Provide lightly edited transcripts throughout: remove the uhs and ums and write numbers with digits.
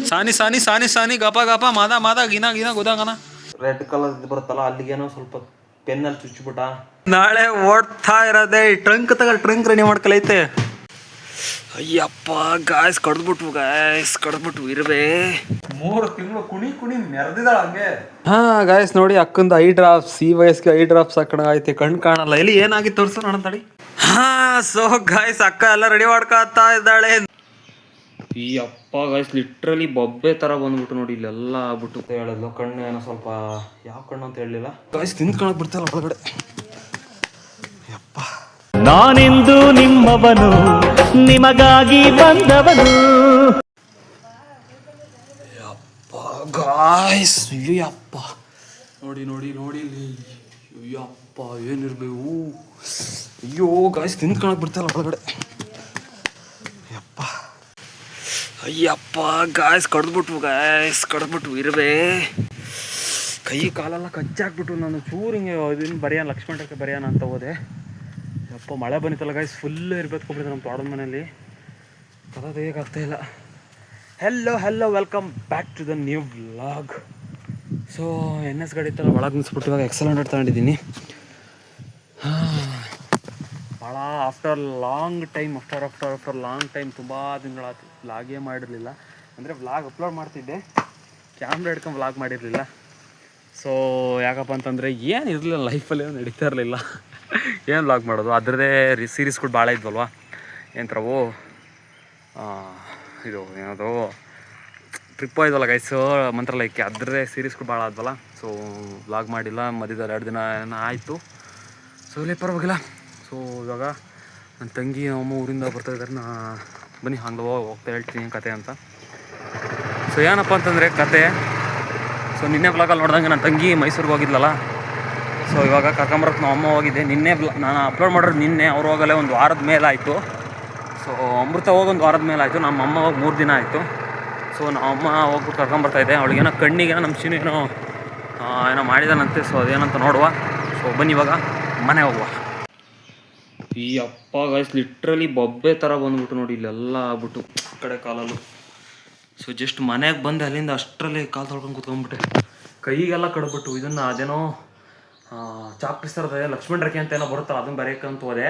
ಸಾನಿ ಸಾನಿ ಸಾನಿ ಸಾನಿ ಗಪ ಗಪ ಮಾದ ಮಾದ ಗಿನ ಗಿನ ಗೊತ್ತಾಗನ. Red colour ಬರುತ್ತಲ್ಲ ಅಲ್ಲಿಗೇನೋ ಸ್ವಲ್ಪ ಪೆನ್ನಲ್ಲಿ ಚುಚ್ಚಿಬಿಟ್ಟ. ನಾಳೆ ಓಡ್ತಾ ಇರೋದೆ ಟ್ರಂಕ್ ಟ್ರಂಕ್ ರೆಡಿ ಮಾಡ್ಕಲೈತೆ. ಅಯ್ಯಪ್ಪ ಗಾಯ್ಸ್ ಕಡ್ದ್ಬಿಟ್ವು ಇರುವೆ. 3 ತಿಂಗಳು ಕುಣಿ ಕುಣಿ ಮೆರೆದಿದ್ದಾಳ ಹಂಗೆ. ಗಾಯ್ಸ್ ನೋಡಿ ಅಕ್ಕಂದು ಐ ಡ್ರಾಪ್ಸ್, ಈ ವಯಸ್ಸಿಗೆ ಐ ಡ್ರಾಪ್ಸ್ ಹಾಕೋಣ ಐತೆ, ಕಣ್ ಕಾಣಲ್ಲ. ಎಲ್ಲಿ ಏನಾಗಿತ್ತು ತೋರ್ಸು ನೋಡೋಣ ತಡಿ. ಸೊ ಗಾಯ್ಸ್ ಅಕ್ಕ ಎಲ್ಲ ರೆಡಿ ಮಾಡ್ಕೊತಾ ಇದ್ದಾಳೆ. ಈ ಅಪ್ಪ ಗಾಯ್ಸ್ ಲಿಟ್ರಲಿ ಬೊಬ್ಬೆ ತರ ಬಂದ್ಬಿಟ್ಟು ನೋಡಿ, ಇಲ್ಲೆಲ್ಲ ಆಗ್ಬಿಟ್ಟು ಹೇಳಿದ್ಲು. ಕಣ್ಣು ಏನೋ ಸ್ವಲ್ಪ ಯಾವ ಕಣ್ಣು ಅಂತ ಹೇಳಲಿಲ್ಲ ಗಾಯ್ಸ್, ತಿಂದ್ಕೊಳಕ್ ಬಿಡ್ತಲ್ಲ ಒಳಗಡೆ. ಯಪ್ಪ ನಾನೆಂದು ನಿಮ್ಮವನು, ನಿಮಗಾಗಿ ಬಂದವನು. ಯಪ್ಪ ಗಾಯ್ಸ್, ಅಯ್ಯಪ್ಪ ನೋಡಿ ನೋಡಿ ನೋಡಿ ಅಯ್ಯಪ್ಪ ಏನಿರ್ಬೇಕು. ಅಯ್ಯೋ ಗಾಯ್ಸ್ ತಿಂದ್ಕೊಳಕ್ ಬಿಡ್ತಲ್ಲ ಒಳಗಡೆ. ಯಪ್ಪ ಅಯ್ಯಪ್ಪ ಗಾಯ್ಸ್ ಕಡ್ದ್ಬಿಟ್ವು ಇರುವೆ. ಕೈ ಕಾಲೆಲ್ಲ ಕಚ್ಚಾಕ್ಬಿಟ್ಟು ನಾನು ಚೂರು ಹಿಂಗೆ ಇದನ್ನು ಬರೆಯೋಣ, ಲಕ್ಷ್ಮಣ ರೇಖೆ ಬರೆಯೋಣ ಅಂತ ಹೋದೆ. ಯಪ್ಪ ಮಳೆ ಬಂದಿತ್ತಲ್ಲ ಗಾಯ್ಸ್, ಫುಲ್ ಇರ್ಬೇಕೊಬಿಟ್ಟಿದೆ ನಮ್ಮ ತೋಟದ ಮನೇಲಿ. ಕದ ತೆಗಿಯೋಕ್ಕಾಗ್ತಾ ಇಲ್ಲ. Hello welcome back to the new vlog. So NS ಗಾಡಿ ಇತ್ತಲ್ಲ ಒಳಗೆ ನಿಲ್ಸ್ಬಿಟ್ಟು ಇವಾಗ XL100 ತಗೊಂಡಿದ್ದೀನಿ. ಭಾಳ ಆಫ್ಟರ್ ಲಾಂಗ್ ಟೈಮ್ ತುಂಬ ದಿನಗಳಾಯ್ತು ವ್ಲಾಗೇ ಮಾಡಿರಲಿಲ್ಲ. ಅಂದರೆ ವ್ಲಾಗ್ ಅಪ್ಲೋಡ್ ಮಾಡ್ತಿದ್ದೆ, ಕ್ಯಾಮ್ರಾ ಹಿಡ್ಕೊಂಡು ವ್ಲಾಗ್ ಮಾಡಿರಲಿಲ್ಲ. ಸೊ ಯಾಕಪ್ಪ ಅಂತಂದರೆ ಏನು ಇರಲಿಲ್ಲ ಲೈಫಲ್ಲಿ, ಏನು ನಡೀತಾ ಇರಲಿಲ್ಲ. ಏನು ವ್ಲಾಗ್ ಮಾಡೋದು, ಅದರದ್ದೇ ಸೀರೀಸ್ಗಳು ಭಾಳ ಇದ್ವಲ್ವ. ಏನಂತಾರವು ಇದು ಏನದು ಟ್ರಿಪ್ ಹೋಯ್ದಲ್ಲ ಗೈಸು ಮಂತ್ರಾಲಯಕ್ಕೆ, ಅದರದ್ದೇ ಸೀರೀಸ್ಗಳು ಭಾಳ ಆದ್ವಲ್ಲ. ಸೊ ವ್ಲಾಗ್ ಮಾಡಿಲ್ಲ, ಮಧ್ಯದಲ್ಲಿ 2 ದಿನ ಏನೋ ಆಯಿತು. ಸೊ ಇಲ್ಲಿ ಪರವಾಗಿಲ್ಲ. ಸೊ ಇವಾಗ ನನ್ನ ತಂಗಿ ಅಮ್ಮ ಊರಿಂದ ಬರ್ತಾಯಿದ್ದಾರೆ. ಬನ್ನಿ ಹಂಗೆ ಹೋಗ್ತಾ ಹೇಳ್ತೀನಿ ಕತೆ ಅಂತ. ಸೊ ಏನಪ್ಪ ಅಂತಂದರೆ ಕತೆ, ಸೊ ನಿನ್ನೆ ವ್ಲಾಗಲ್ಲಿ ನೋಡ್ದಂಗೆ ನನ್ನ ತಂಗಿ ಮೈಸೂರಿಗೆ ಹೋಗಿದ್ಲಲ್ಲ. ಸೊ ಇವಾಗ ಕರ್ಕೊಂಬರಕ್ಕೆ ನಮ್ಮ ಅಮ್ಮ ಹೋಗಿದ್ದೆ. ನಾನು ಅಪ್ಲೋಡ್ ಮಾಡೋದು ನಿನ್ನೆ, ಅವ್ರು ಹೋಗಲೇ 1 ವಾರದ ಮೇಲಾಯಿತು. ಸೊ ಅಮೃತ ಹೋಗಿ 1 ವಾರದ ಮೇಲಾಯಿತು, ನಮ್ಮ ಅಮ್ಮ ಹೋಗಿ 3 ದಿನ ಆಯಿತು. ಸೊ ನಮ್ಮ ಅಮ್ಮ ಹೋಗ್ಬಿಟ್ಟು ಕರ್ಕೊಂಬರ್ತಾಯಿದ್ದೆ. ಅವಳಿಗೇನೋ ಕಣ್ಣಿಗೇನೋ ನಮ್ಮ ಚಿನ್ನು ಏನೋ ಮಾಡಿದಾನಂತೆ. ಸೊ ಅದೇನಂತ ನೋಡುವ. ಸೊ ಬನ್ನಿ ಇವಾಗ ಮನೆ ಹೋಗುವ. ಈ ಅಪ್ಪ ಗಾಯ್ಸ್ ಲಿಟ್ರಲಿ ಬೊಬ್ಬೆ ಥರ ಬಂದ್ಬಿಟ್ಟು ನೋಡಿ, ಇಲ್ಲೆಲ್ಲ ಆಗ್ಬಿಟ್ಟು ಕಡೆ ಕಾಲಲ್ಲೂ. ಸೊ ಜಸ್ಟ್ ಮನೆಗೆ ಬಂದೆ, ಅಲ್ಲಿಂದ ಅಷ್ಟರಲ್ಲಿ ಕಾಲು ತೊಳ್ಕೊಂಡು ಕೂತ್ಕೊಂಡ್ಬಿಟ್ಟೆ. ಕೈಗೆಲ್ಲ ಕಡ್ಬಿಟ್ಟು ಇದನ್ನು ಅದೇನೋ ಚಾಕ್ಪೀಸ್ ಥರದ ಲಕ್ಷ್ಮಣ ರೇಖೆ ಅಂತ ಏನೋ ಬರುತ್ತಲ್ಲ, ಅದನ್ನು ಬರೆಯೋಕ್ಕಂತ ಹೋದೆ.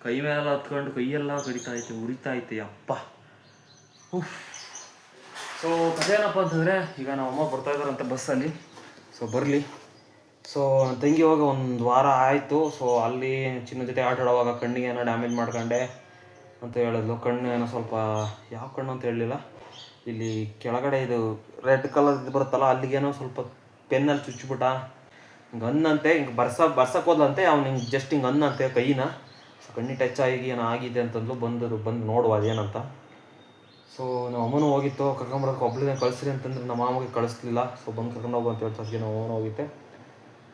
ಕೈ ಮೇಲೆಲ್ಲ ಹತ್ಕೊಂಡು ಕೈಯೆಲ್ಲ ಕಡಿತಾಯಿತ್ತು, ಉರಿತಾಯಿತ್ತು ಅಪ್ಪ. ಸೊ ಅದೇನಪ್ಪ ಅಂತಂದರೆ ಈಗ ನಮ್ಮ ಅಮ್ಮ ಬರ್ತಾಯಿದ್ದಾರಂತೆ ಬಸ್ಸಲ್ಲಿ. ಸೊ ಬರಲಿ. ಸೊ ನನ್ನ ತಂಗಿ ಹೋಗಿ 1 ವಾರ ಆಯಿತು. ಸೊ ಅಲ್ಲಿ ಚಿನ್ನ ಜೊತೆ ಆಟ ಆಡುವಾಗ ಕಣ್ಣಿಗೆ ಏನೋ ಡ್ಯಾಮೇಜ್ ಮಾಡ್ಕೊಂಡೆ ಅಂತ ಹೇಳಿದ್ಲು. ಕಣ್ಣು ಏನೋ ಸ್ವಲ್ಪ ಯಾವ ಕಣ್ಣು ಅಂತ ಹೇಳಲಿಲ್ಲ. ಇಲ್ಲಿ ಕೆಳಗಡೆ ಇದು ರೆಡ್ ಕಲರ್ ಬರುತ್ತಲ್ಲ ಅಲ್ಲಿಗೇನೋ ಸ್ವಲ್ಪ ಪೆನ್ನಲ್ಲಿ ಚುಚ್ಚಿಬಿಟ್ಟ. ಹಿಂಗೆ ಅನ್ನಂತೆ, ಹಿಂಗೆ ಬರ್ಸಕ್ಕೆ ಹೋದಂತೆ ಅವ್ನು ಹಿಂಗೆ ಜಸ್ಟ್ ಹಿಂಗೆ ಅನ್ನಂತೆ ಕೈನ. ಸೊ ಕಣ್ಣಿಗೆ ಟಚ್ ಆಗಿ ಏನೋ ಆಗಿದೆ ಅಂತಂದ್ಲು. ಬಂದು ನೋಡುವ ಅದೇನಂತ. ಸೊ ನಮ್ಮ ಅಮ್ಮನೂ ಹೋಗಿತ್ತು ಕರ್ಕೊಂಬರೋಕೆ, ಒಬ್ಬಳೇ ಕಳಿಸ್ರಿ ಅಂತಂದ್ರೆ ನಮ್ಮ ಮಾಮಗೆ ಕಳಿಸ್ಲಿಲ್ಲ. ಸೊ ಬಂದು ಕರ್ಕೊಂಡು ಹೋಗು ಅಂತ ಹೇಳ್ತಾರೆ. ನಮ್ಮ ಅಮ್ಮನೂ ಹೋಗಿದ್ದೆ.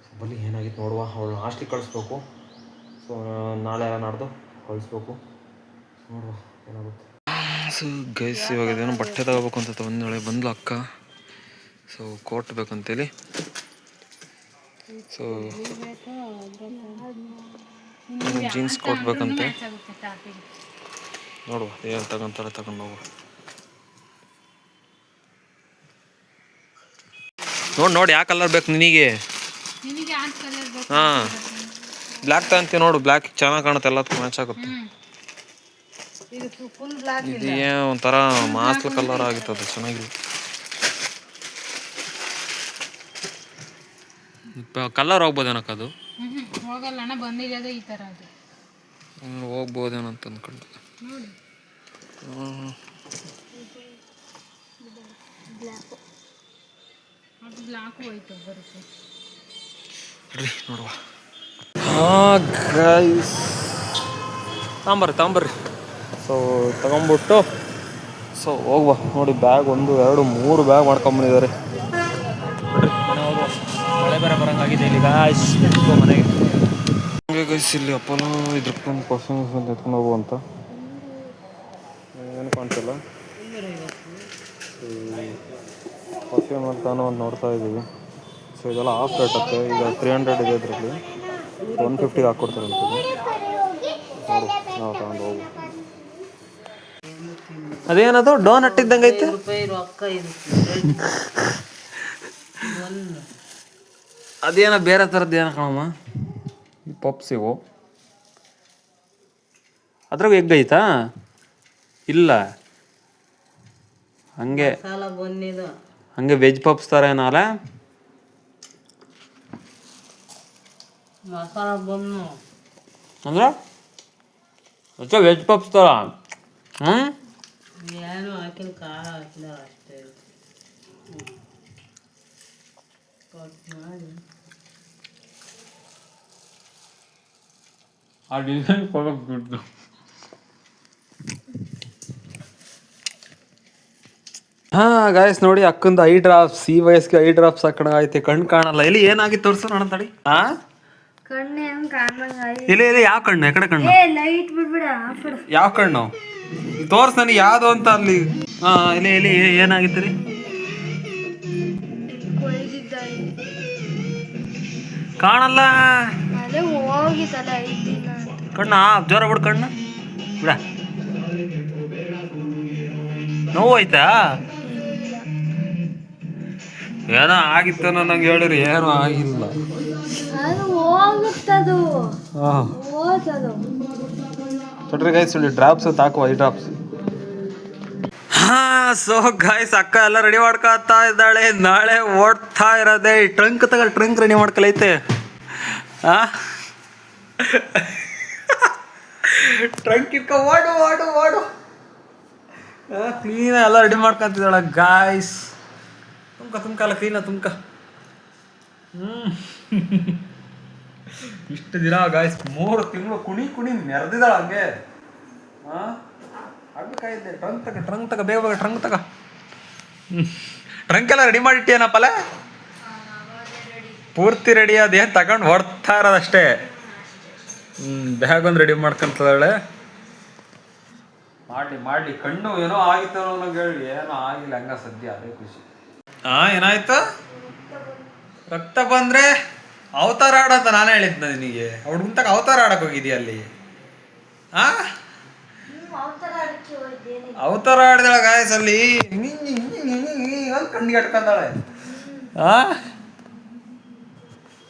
ಸೊ ಬಲ್ಲಿ ಏನಾಗಿತ್ತು ನೋಡುವ. ಅವಳು ಹಾಸ್ಟೆಲಿಗೆ ಕಳಿಸ್ಬೇಕು. ಸೊ ನಾಳೆ ನಾಡ್ದು ಕಳಿಸ್ಬೇಕು, ನೋಡುವ ಏನಾಗುತ್ತೆ. ಸೊ ಗೈಸ್ ಇವಾಗ ಇದೇನೋ ಬಟ್ಟೆ ತಗೋಬೇಕು ಅಂತ ಬಂದ್ಲು ಅಕ್ಕ. ಸೊ ಕೋಟ್ ಬೇಕಂತೇಳಿ. ಸೊ ಜೀನ್ಸ್ ಕೋಟ್ ಬೇಕಂತೆ, ನೋಡುವ ಏನು ತಗೊಂತಾರೆ ತಗೊಂಡು ಹೋಗುವ. ನೋಡಿ ಯಾವ ಕಲರ್ ಬೇಕು ನಿನಗೆ? ಹಾಂ ಬ್ಲ್ಯಾಕ್ ತಗೊಂತೀವಿ ನೋಡು, ಬ್ಲ್ಯಾಕ್ ಚೆನ್ನಾಗಿ ಕಾಣುತ್ತೆ, ಎಲ್ಲದಕ್ಕೂ ಮ್ಯಾಚ್ ಆಗುತ್ತೆ. ಇದು ಏನು ಒಂಥರ ಮಾಸ್ಲ್ ಕಲರ್ ಆಗಿತ್ತು, ಚೆನ್ನಾಗಿಲ್ಲ. ಕಲರ್ ಹೋಗ್ಬೋದೇನಕ್ಕ ಅದು? ಹೋಗ್ಬೋದೇನೋ ಅಂತ ಅಂದ್ಕೊಂಡು. ನೋಡುವ. ತಾಂಬರ್ರಿ. ಸೊ ತಗೊಂಬಿಟ್ಟು ಸೊ ಹೋಗುವ. ನೋಡಿ ಬ್ಯಾಗ್ 1 2 3 ಬ್ಯಾಗ್ ಮಾಡ್ಕೊಂಬಂದಿದ್ದಾರೆ. ಮನೆ ಹೋಗುವ, ಮಳೆ ಬೇರೆ ಬರೋಂಗಾಗಿದೆ ಇಲ್ಲಿ ಗಾಯ್ಸ್. ಮನೆಗೆ ಹಂಗೆ ಗೈಸ್ ಇಲ್ಲಿ ಅಪ್ಪನ ಇದ್ರಕೊಂಡು ಪರ್ಸನ್ಸ್ ಅಂತ ಎತ್ಕೊಂಡು ಹೋಗುವ ಅಂತ ಏನು ಕಾಣ್ತಿಲ್ಲ. ಪರ್ಫ್ಯೂಮ್ ಅಂತಾನು ಒಂದು ನೋಡ್ತಾ ಇದ್ದೀವಿ. ಸೊ ಇದೆಲ್ಲ ಆಫ್ ರೇಟ್ ಆಗುತ್ತೆ. ಈಗ 300 ಇದೆ, ಇದರಲ್ಲಿ 150ಗೆ ಹಾಕ್ಕೊಡ್ತಾರೆ ಅಂತಿದೆ. ನಾವು ತಗೊಂಡು ಹೋಗು. ಅದೇನದು ಡೋನಟ್ ಇದ್ದಂಗೆ ಐತೆ. ಅದೇನೋ ಬೇರೆ ಥರದ್ದು ಏನೋ ಕಣಮ್ಮ. ಈ ಪಪ್ಸ್ ಇವು ಅದ್ರಾಗ ಎಗ್ ಐತಾ? ಇಲ್ಲ, ಹಂಗೆ ವೆಜ್ ಪಪ್ಸ್ ಥರ ಏನಲ್ಲ. ಅಂದ್ರೆ ಅಷ್ಟೇ ವೆಜ್ ಪಪ್ಸ್ ಥರ. ಏನು ಹಾಕಿಲ್ಲ, ಖಾರ ಹಾಕಿಲ್ಲ ಅಷ್ಟೇ. ಆ ಡಿಸೈನ್ ಕೊಡೋದು. ಹಾಂ ಗಾಯ್ಸ್ ನೋಡಿ, ಅಕ್ಕಂದು ಐ ಡ್ರಾಪ್ಸ್. ಈ ವಯಸ್ಸಿಗೆ ಐ ಡ್ರಾಪ್ಸ್ ಹಾಕೋಣ ಐತೆ. ಕಣ್ಣು ಕಾಣಲ್ಲ. ಇಲ್ಲಿ ಏನಾಗಿತ್ತು ತೋರಿಸು ನೋಡೋಣ ತಡಿ. ಇಲ್ಲಿ ಇಲ್ಲಿ ಯಾವ ಕಣ್ಣು? ಎಕಡೆ ಕಣ್ಣು? ಯಾವ ಕಣ್ಣು ತೋರ್ಸ್ ನನಗೆ ಯಾವುದು ಅಂತ ಅಲ್ಲಿ. ಹಾಂ ಇಲ್ಲಿ ಇಲ್ಲಿ ಏನಾಗಿತ್ತು ರೀ? ಕಾಣಲ್ಲ ಕಣ್ಣ. ಜೋರ ಬಿಡು ಕಣ್ಣು ಬಿಡ. ನೋವು ಆಯ್ತಾ? ಏನೋ ಆಗಿತ್ತು ನಂಗೆ ಹೇಳಿರಿ. ಏನೂ ಆಗಿಲ್ಲ. ನೋಡ್ರಿ ಗೈಸ್, ಡ್ರಾಪ್ಸ್ ತಾಕುವ ಈ ಡ್ರಾಪ್ಸ್. ಹಾಂ ಸೊ ಗೈಸ್, ಅಕ್ಕ ಎಲ್ಲ ರೆಡಿ ಮಾಡ್ಕೊತಾ ಇದ್ದಾಳೆ. ನಾಳೆ ಓಡ್ತಾ ಇರೋದೆ. ಟ್ರಂಕ್ ಟ್ರಂಕ್ ರೆಡಿ ಮಾಡ್ಕೊಳೈತೆ. ಟ್ರಂಕ್ ಇಟ್ಕೊ ಓಡು ಓಡು ಓಡು. ಕ್ಲೀನ ಎಲ್ಲ ರೆಡಿ ಮಾಡ್ಕೊಂತಿದ್ದಾಳೆ ಗಾಯ್ಸ್. ತುಮ್ಕ ಕ್ಲೀನ ತುಮ್ಕ. ಇಷ್ಟು ದಿನ ಗಾಯ್ಸ್ 3 ತಿಂಗಳು ಕುಣಿ ಮೆರೆದಿದ್ದಾಳ ಹಂಗೆ. ಆಗ್ಬೇಕಾಯ್ತೆ. ಟ್ರಂಕ್ ತಗ ಬೇಗ ಬೇಗ ಟ್ರಂಕ್ ತಗ. ಟ್ರಂಕ್ ಎಲ್ಲ ರೆಡಿ ಮಾಡಿಟ್ಟೇನಪ್ಪಲ್ಲ? ಪೂರ್ತಿ ರೆಡಿ ಅದೇನು ತಗೊಂಡು ಹೊಡ್ತಾ ಇರೋದಷ್ಟೇ. ಬ್ಯಾಗ್ ಒಂದು ರೆಡಿ ಮಾಡ್ಕೊಂತದಾಳೆ. ಮಾಡಲಿ ಕಣ್ಣು ಏನೋ ಆಗಿತ್ತು ಅನ್ನೋಂಗೆ ಹೇಳಿ. ಏನೋ ಆಗಿಲ್ಲ, ಹಂಗ ಸದ್ಯ ಅದೇ ಖುಷಿ. ಏನಾಯ್ತು? ರಕ್ತ ಬಂದ್ರೆ ಅವತಾರ ಆಡೋಂತ ನಾನು ಹೇಳಿದ್ನ ನಿನಗೆ. ಹುಡುಗಂತಾಗ ಅವತಾರ ಆಡಕ್ಕೆ ಹೋಗಿದ್ದೀಯ ಅಲ್ಲಿ. ಅವತಾರ ಆಡಿದಾಳ ಗಾಯಸ್ ಅಲ್ಲಿ. ಕಣ್ಣಿಗೆ ಅಟ್ಕೊಂಡಾಳೆ.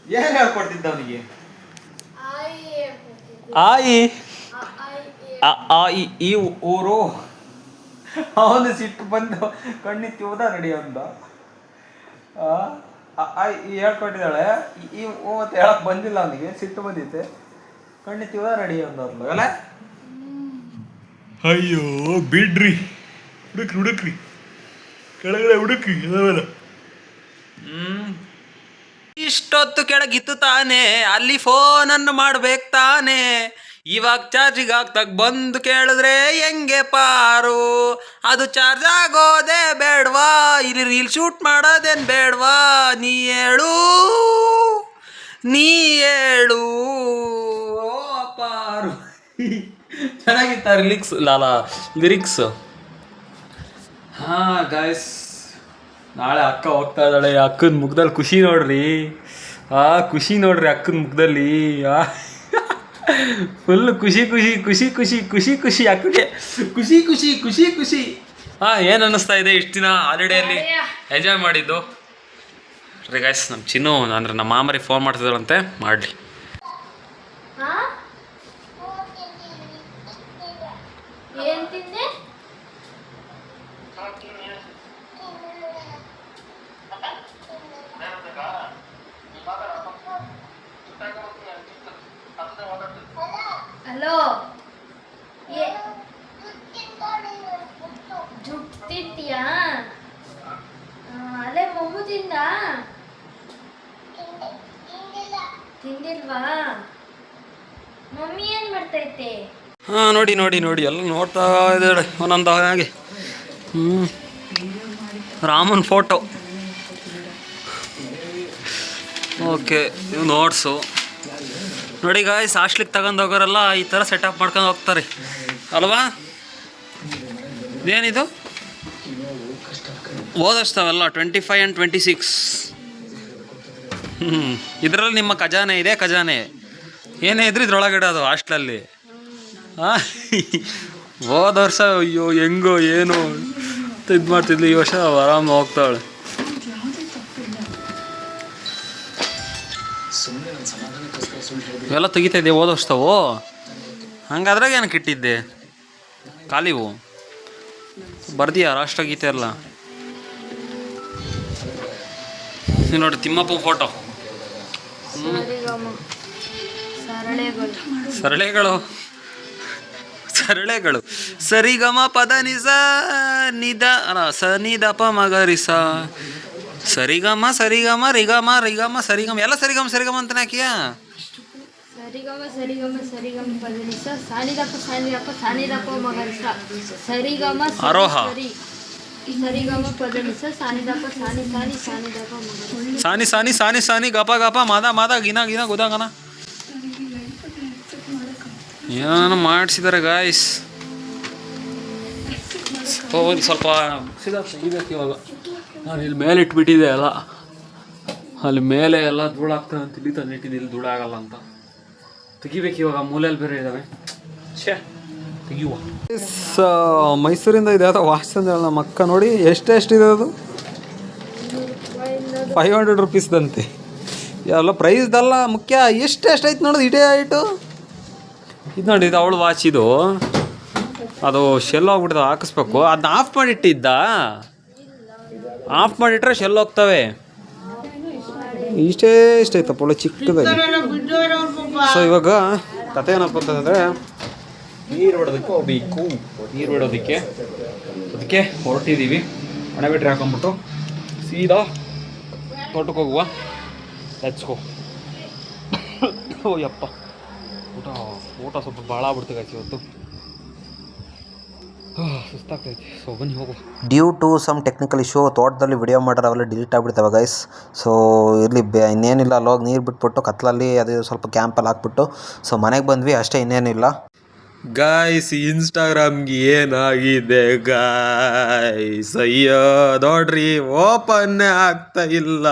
ಏನ್ ಹೇಳ್ಕೊಡ್ತಿದ್ದ ಅವನಿಗೆ? ಆಯಿ ಈ ಊರು. ಅವನು ಸಿಟ್ಟು ಬಂದು ಕಣ್ಣಿತ್ತಿ ಹೋದ ರೆಡಿ ಅಂದ. ಹೇಳ್ಕೊಟ್ಟಿದ್ದಾಳೆ. ಈ ಮತ್ತೆ ಹೇಳಕ್ ಬಂದಿಲ್ಲ ಅವನಿಗೆ, ಸಿಟ್ಟು ಬಂದಿತ್ತೆ. ಕಣ್ಣಿತ್ತಿ ಹೋದ ರೆಡಿ ಅಂದಲ್ಲ ಅಲ್ಲ. ಅಯ್ಯೋ ಬಿಡ್ರಿ, ಹುಡುಕ್ರಿ ಕೆಳಗಡೆ ಹುಡುಕ್ರಿ. ಇಷ್ಟೊತ್ತು ಕೆಳಗಿತ್ತು ತಾನೇ, ಅಲ್ಲಿ ಫೋನನ್ನು ಮಾಡ್ಬೇಕು ತಾನೇ. ಇವಾಗ ಚಾರ್ಜಿಗೆ ಹಾಕ್ದಾಗ ಬಂದು ಕೇಳಿದ್ರೆ ಹೆಂಗೆ ಪಾರು? ಅದು ಚಾರ್ಜ್ ಆಗೋದೇ ಬೇಡವಾ? ಇಲ್ಲಿ ರೀಲ್ ಶೂಟ್ ಮಾಡೋದೇನು ಬೇಡವಾ? ನೀ ಹೇಳು ಪಾರು. ಚೆನ್ನಾಗಿತ್ತ ಲಿರಿಕ್ಸ್. ಹಾಂ ಗಾಯ್ಸ್, ನಾಳೆ ಅಕ್ಕ ಹೋಗ್ತಾ ಇದ್ದಾಳೆ. ಅಕ್ಕನ ಮುಖದಲ್ಲಿ ಖುಷಿ ನೋಡ್ರಿ. ಖುಷಿ ನೋಡ್ರಿ ಅಕ್ಕನ ಮುಖದಲ್ಲಿ. ಫುಲ್ ಖುಷಿ ಅಕ್ಕಗೆ. ಖುಷಿ. ಏನು ಅನ್ನಿಸ್ತಾ ಇದೆ ಇಷ್ಟು ದಿನ ಹಾಲಿಡೇಯಲ್ಲಿ ಎಂಜಾಯ್ ಮಾಡಿದ್ದು? ರೀ ಗಾಯ್ಸ್, ನಮ್ಮ ಚಿನ್ನು ಅಂದರೆ ನಮ್ಮ ಮಾಮರಿಗೆ ಫೋನ್ ಮಾಡ್ತಿದ್ದಾಳಂತೆ, ಮಾಡಲಿ. ಹಲೋ, ಜುಟ್ಟು ತಿಂತೀಯಾ? ಅಲ್ಲೇ ಮೊಮ್ಮು ತಿಂದಿಲ್ವಾ? ಮಮ್ಮಿ ಏನ್ ಮಾಡ್ತೈತೆ? ನೋಡಿ ಎಲ್ಲ ನೋಡ್ತಾ ಇದ್ದಾಳೆ ಒಂದೊಂದು ಹಾಗೆ. ರಾಮನ್ ಫೋಟೋ. ಓಕೆ, ಇವು ನೋಟ್ಸು ನೋಡಿ ಗಾಯ್ಸ್. ಹಾಸ್ಟ್ಲಿಗೆ ತಗೊಂಡು ಹೋಗೋರೆಲ್ಲ ಈ ಥರ ಸೆಟಪ್ ಮಾಡ್ಕೊಂಡು ಹೋಗ್ತಾರೆ ಅಲ್ವಾ? ಇದೇನಿದು? ಓದಿಸ್ತಾವಲ್ಲ 25 and 26. ಇದರಲ್ಲಿ ನಿಮ್ಮ ಖಜಾನೆ ಇದೆ. ಖಜಾನೆ ಏನೇ ಇದ್ರೂ ಇದ್ರೊಳಗೆ ಇಡೋದು ಹಾಸ್ಟ್ಲಲ್ಲಿ. ಹೋದ ವರ್ಷ ಅಯ್ಯೋ ಹೆಂಗೋ ಏನು ಇದು ಮಾಡ್ತಿದ್ಲು, ಈ ವರ್ಷ ಆರಾಮ ಹೋಗ್ತಾವಳೆ. ಇವೆಲ್ಲ ತೆಗಿತಾ ಇದ್ದೆ ಹೋದ ವರ್ಷವು, ಹಂಗಾದ್ರಾಗ ಏನಕ್ಕೆ ಇಟ್ಟಿದ್ದೆ ಖಾಲಿವು ಬರ್ದಿಯಾ ರಾಷ್ಟ್ರಗೀತೆ ಎಲ್ಲ. ನೋಡಿ ತಿಮ್ಮಪ್ಪ ಫೋಟೋ. ಸರಳೆಗಳು ಸರಿಗಮ ಪದ ನಿಸ ನಿದ ನಿದಪ ಮಗರಿಸ ಸರಿಗಮ ಸರಿಗಮ ರಿಗಮ ರಿಗಮ ಸರಿಗಮ ಎಲ್ಲ ಸರಿಗಮ ಸರಿಗಮ ಅಂತಾನೆ ಹಾಕಿಯಾ. ಸರಿಗಮ ಸರಿಗಮ ಸರಿಗಮ ಪದನಿಸ ಸಾನಿದಪ್ಪ ಸಾನಿದಪ್ಪ ಸಾನಿದಪ್ಪ ಮಗರಿಸ ಸರಿಗಮ ಆರೋಹ ಸರಿಗಮ ಪದನಿಸ ಸಾನಿದಪ್ಪ ಸಾನಿ ಸಾನಿ ಸಾನಿದಪ್ಪ ಮಗರಿಸ ಸಾನಿ ಸಾನಿ ಸಾನಿ ಸಾನಿ ಗಪ ಗಪ ಮಾದ ಮಾದ ಗಿನ ಗಿನ ಗುದಾಗನ ಏನೋ ಮಾಡಿಸಿದ್ದಾರೆ ಗಾಯ್ಸ್. ಸ್ವಲ್ಪ ತೆಗಿಬೇಕು ಇವಾಗ. ನಾನು ಇಲ್ಲಿ ಮೇಲೆ ಇಟ್ಬಿಟ್ಟಿದ್ದೆ ಎಲ್ಲ, ಅಲ್ಲಿ ಮೇಲೆ ಎಲ್ಲ ಧೂಳಾಗ್ತದೆ ಅಂತ ಇಲ್ಲಿ ತಂದು ಇಟ್ಟಿದ್ದು, ಇಲ್ಲಿ ಧೂಳಾಗಲ್ಲ ಅಂತ ತೆಗಿಬೇಕು ಇವಾಗ. ಮೂಲೆಯಲ್ಲಿ ಬೇರೆ ಇದ್ದಾವೆ, ಛೇ ತೆಗಿಯುವ. ಮೈಸೂರಿಂದ ಇದೆ ಯಾವುದೋ ವಾಚ್ ಅಂದ್ರೆ ನಮ್ಮ ಅಕ್ಕ ನೋಡಿ ಎಷ್ಟೆಷ್ಟಿದೆ ಅದು, 500 ರುಪೀಸ್ದಂತೆ. ಎಲ್ಲ ಪ್ರೈಸ್ದಲ್ಲ ಮುಖ್ಯ, ಎಷ್ಟೈತೆ ನೋಡೋದು ಇಡೇ ಆಯಿತು. ಇದು ನೋಡಿ, ಇದು ಅವಳು ವಾಚ್, ಇದು ಅದು ಶೆಲ್ ಹೋಗ್ಬಿಟ್ಟಿದೆ, ಹಾಕಿಸ್ಬೇಕು. ಅದನ್ನ ಆಫ್ ಮಾಡಿಟ್ಟಿದ್ದ, ಆಫ್ ಮಾಡಿಟ್ರೆ ಶೆಲ್ ಹೋಗ್ತವೆ. ಇಷ್ಟೇ ಇಷ್ಟೈತಪ್ಪ, ಒಳ್ಳೆ ಚಿಕ್ಕದಾಗಿ. ಸೊ ಇವಾಗ ಕತೆ ಏನಪ್ಪ ಅಂತಂದರೆ, ನೀರು ಹೊಡೋದಕ್ಕೆ ಹೋಗ್ಬೇಕು. ನೀರು ಹೊಡೋದಕ್ಕೆ ಅದಕ್ಕೆ ಹೊರಟಿದ್ದೀವಿ. ಹಣೆ ಬಿಟ್ಟರೆ ಹಾಕೊಂಡ್ಬಿಟ್ಟು ಸೀದಾ ತೋಟಕ್ಕೆ ಹೋಗುವ. Let's go. ಓ ಯಪ್ಪ, ಊಟ ಸ್ವಲ್ಪ ಭಾಳ ಆಗ್ಬಿಡ್ತು ಗಾಯ್ಸ್ ಇವತ್ತು, ಸುಸ್ತಾಗ್ತೈತಿ. ಸೊ ಬನ್ನಿ ಹೋಗುವ. Due to some technical issue ತೋಟದಲ್ಲಿ ವಿಡಿಯೋ ಮಾಡೋರು ಅವೆಲ್ಲ ಡಿಲೀಟ್ ಆಗಿಬಿಡ್ತವೆ ಗೈಸ್. ಸೊ ಇರಲಿ, ಇನ್ನೇನಿಲ್ಲ, ಅಲ್ಲೋಗಿ ನೀರು ಬಿಟ್ಬಿಟ್ಟು ಕತ್ಲಲ್ಲಿ ಅದು ಸ್ವಲ್ಪ ಕ್ಯಾಂಪಲ್ಲಿ ಹಾಕ್ಬಿಟ್ಟು ಸೊ ಮನೆಗೆ ಬಂದ್ವಿ ಅಷ್ಟೇ, ಇನ್ನೇನಿಲ್ಲ ಗಾಯ್ಸ್. ಇನ್ಸ್ಟಾಗ್ರಾಮ್ಗೆ ಏನಾಗಿದೆ ಗಾಯ್ಸ್, ಅಯ್ಯೋ ನೋಡ್ರಿ, ಓಪನ್ನೇ ಆಗ್ತಾ ಇಲ್ಲ.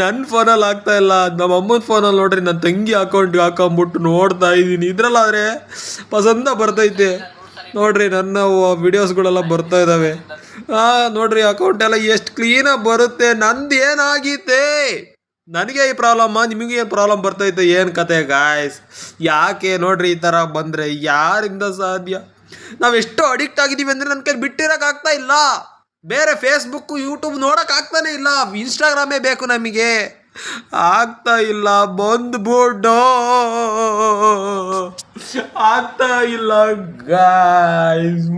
ನನ್ನ ಫೋನಲ್ಲಿ ಆಗ್ತಾ ಇಲ್ಲ, ನಮ್ಮ ಅಮ್ಮನ ಫೋನಲ್ಲಿ ನೋಡ್ರಿ, ನನ್ನ ತಂಗಿ ಅಕೌಂಟ್ಗೆ ಹಾಕೊಂಬಿಟ್ಟು ನೋಡ್ತಾ ಇದ್ದೀನಿ. ಇದ್ರಲ್ಲಾದರೆ ಪಸಂದ ಬರ್ತೈತೆ ನೋಡ್ರಿ, ನನ್ನ ವಿಡಿಯೋಸ್ಗಳೆಲ್ಲ ಬರ್ತಾ ಇದ್ದಾವೆ. ನೋಡ್ರಿ ಅಕೌಂಟ್ ಎಲ್ಲ ಎಷ್ಟು ಕ್ಲೀನಾಗಿ ಬರುತ್ತೆ. ನಂದು ಏನಾಗೈತೆ, ನನಗೆ ಈ ಪ್ರಾಬ್ಲಮ್ಮ, ನಿಮಗೆ ಏನು ಪ್ರಾಬ್ಲಮ್ ಬರ್ತೈತೆ, ಏನು ಕತೆ ಗಾಯ್ಸ್? ಯಾಕೆ ನೋಡ್ರಿ ಈ ಥರ ಬಂದರೆ ಯಾರಿಂದ ಸಾಧ್ಯ? ನಾವು ಎಷ್ಟು ಅಡಿಕ್ಟ್ ಆಗಿದ್ದೀವಿ ಅಂದರೆ ನನ್ನ ಕೈಲಿ ಬಿಟ್ಟಿರೋಕ್ಕಾಗ್ತಾ ಇಲ್ಲ. ಬೇರೆ ಫೇಸ್ಬುಕ್ಕು ಯೂಟ್ಯೂಬ್ ನೋಡೋಕ್ಕಾಗ್ತಾನೆ ಇಲ್ಲ, ಇನ್ಸ್ಟಾಗ್ರಾಮೇ ಬೇಕು ನಮಗೆ. ಆಗ್ತಾ ಇಲ್ಲ, ಬಂದ್ಬಿಟ್ಟು ಆಗ್ತಾ ಇಲ್ಲ ಗಾಯ್ಸ್.